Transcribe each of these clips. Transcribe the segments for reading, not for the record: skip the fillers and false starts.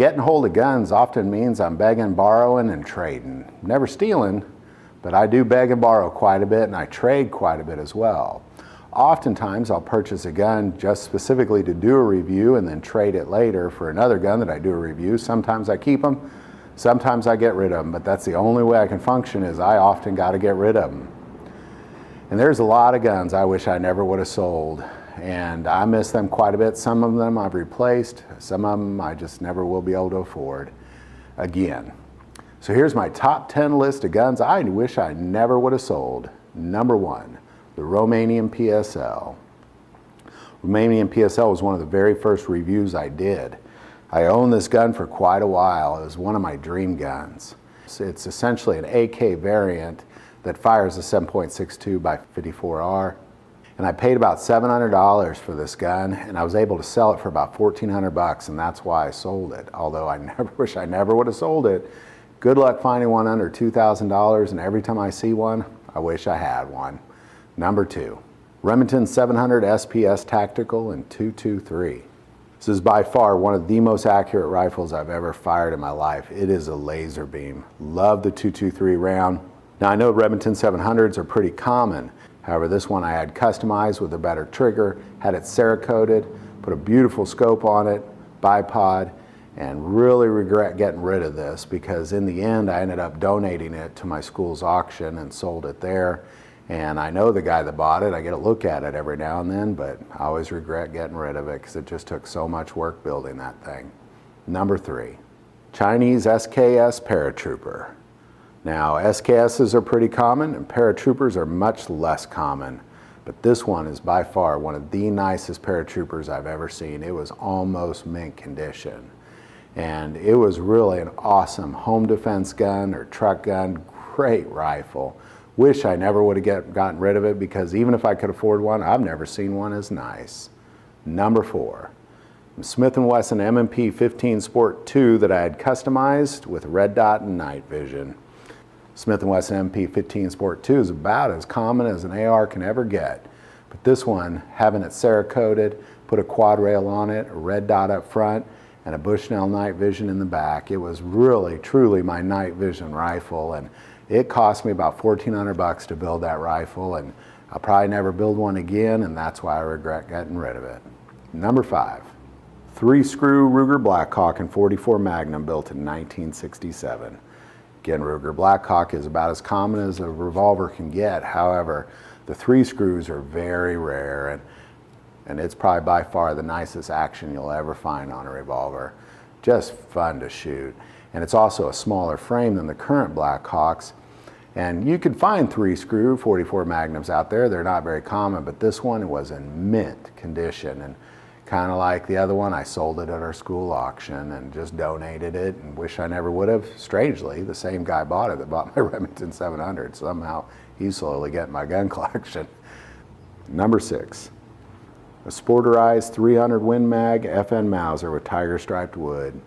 Getting hold of guns often means I'm begging, borrowing, and trading. Never stealing, but I do beg and borrow quite a bit, and I trade quite a bit as well. Oftentimes I'll purchase a gun just specifically to do a review and then trade it later for another gun that I do a review. Sometimes I keep them, sometimes I get rid of them, but that's the only way I can function, is I often got to get rid of them. And there's a lot of guns I wish I never would have sold, and I miss them quite a bit. Some of them I've replaced, some of them I just never will be able to afford again. So here's my top 10 list of guns I wish I never would have sold. Number 1. The Romanian PSL. Romanian PSL was one of the very first reviews I did. I owned this gun for quite a while. It was one of my dream guns. It's essentially an AK variant that fires a 7.62 by 54R. And I paid about $700 for this gun, and I was able to sell it for about $1,400, and that's why I sold it. Although I wish I never would have sold it. Good luck finding one under $2,000, and every time I see one, I wish I had one. Number 2, Remington 700 SPS Tactical in 223. This is by far one of the most accurate rifles I've ever fired in my life. It is a laser beam. Love the 223 round. Now I know Remington 700s are pretty common. However, this one I had customized with a better trigger, had it Cerakoted, put a beautiful scope on it, bipod, and really regret getting rid of this, because in the end I ended up donating it to my school's auction and sold it there. And I know the guy that bought it. I get a look at it every now and then, but I always regret getting rid of it because it just took so much work building that thing. Number 3, Chinese SKS Paratrooper. Now, SKSs are pretty common and paratroopers are much less common, but this one is by far one of the nicest paratroopers I've ever seen. It was almost mint condition, and it was really an awesome home defense gun or truck gun. Great rifle. Wish I never would have gotten rid of it, because even if I could afford one, I've never seen one as nice. Number 4, Smith & Wesson M&P 15 Sport 2 that I had customized with red dot and night vision. Smith & Wesson M&P 15 Sport 2 is about as common as an AR can ever get. But this one, having it Cerakoted, put a quad rail on it, a red dot up front, and a Bushnell night vision in the back. It was really, truly my night vision rifle, and it cost me about $1,400 to build that rifle, and I'll probably never build one again, and that's why I regret getting rid of it. Number 5, 3-screw Ruger Blackhawk in .44 Magnum, built in 1967. Again, Ruger Blackhawk is about as common as a revolver can get. However, the 3 screws are very rare, and it's probably by far the nicest action you'll ever find on a revolver. Just fun to shoot. And it's also a smaller frame than the current Blackhawks. And you can find 3-screw .44 Magnums out there. They're not very common, but this one was in mint condition. And kind of like the other one, I sold it at our school auction and just donated it, and wish I never would have. Strangely, the same guy bought it that bought my Remington 700. Somehow he's slowly getting my gun collection. Number 6, a Sporterized 300 Win Mag FN Mauser with tiger striped wood.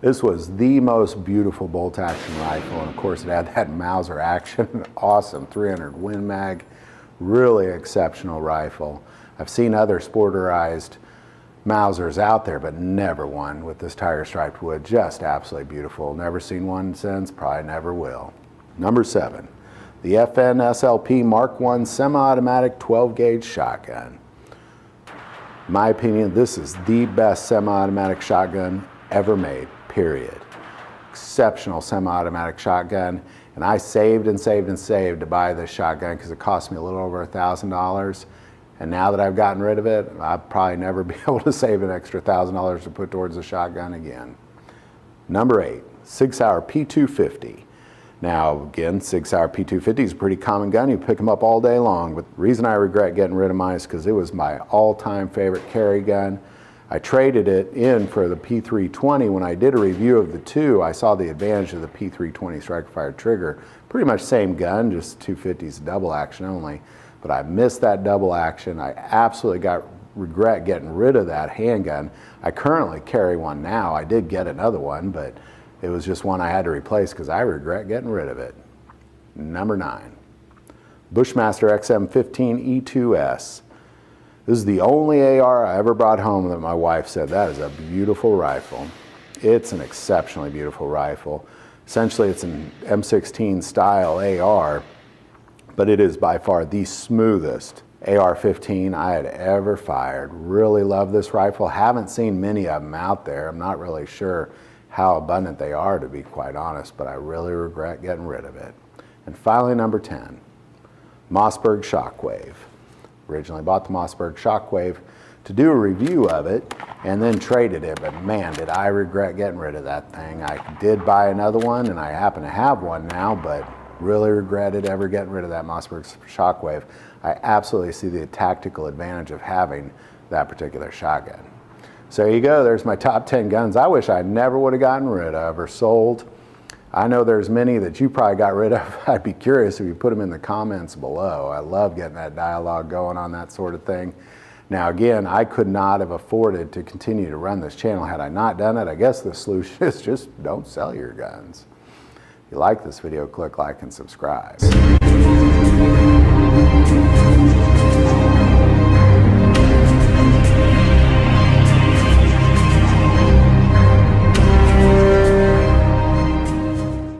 This was the most beautiful bolt action rifle, and of course it had that Mauser action. Awesome 300 Win Mag, really exceptional rifle. I've seen other Sporterized Mausers out there, but never one with this tiger striped wood. Just absolutely beautiful. Never seen one since, probably never will. Number 7, the FNSLP Mark 1 semi-automatic 12-gauge shotgun. In my opinion, this is the best semi-automatic shotgun ever made, period. Exceptional semi-automatic shotgun, and I saved and saved and saved to buy this shotgun because it cost me a little over $1,000. And now that I've gotten rid of it, I'll probably never be able to save an extra $1,000 to put towards a shotgun again. Number 8, Hour P250. Now again, Hour P250 is a pretty common gun. You pick them up all day long, but the reason I regret getting rid of mine is because it was my all-time favorite carry gun. I traded it in for the P320. When I did a review of the two, I saw the advantage of the P320 striker fired trigger. Pretty much same gun, just 250's double action only. But I missed that double action. I absolutely regret getting rid of that handgun. I currently carry one now. I did get another one, but it was just one I had to replace because I regret getting rid of it. Number 9, Bushmaster XM15 E2S. This is the only AR I ever brought home that my wife said, that is a beautiful rifle. It's an exceptionally beautiful rifle. Essentially, it's an M16 style AR, but it is by far the smoothest AR-15 I had ever fired. Really love this rifle. Haven't seen many of them out there. I'm not really sure how abundant they are, to be quite honest, but I really regret getting rid of it. And finally, number 10, Mossberg Shockwave. Originally bought the Mossberg Shockwave to do a review of it and then traded it, but man, did I regret getting rid of that thing. I did buy another one, and I happen to have one now, but really regretted ever getting rid of that Mossberg Shockwave. I absolutely see the tactical advantage of having that particular shotgun. So there you go, there's my top 10 guns I wish I never would have gotten rid of or sold. I know there's many that you probably got rid of. I'd be curious if you put them in the comments below. I love getting that dialogue going on that sort of thing. Now again, I could not have afforded to continue to run this channel had I not done it. I guess the solution is just don't sell your guns. If you like this video, click like and subscribe.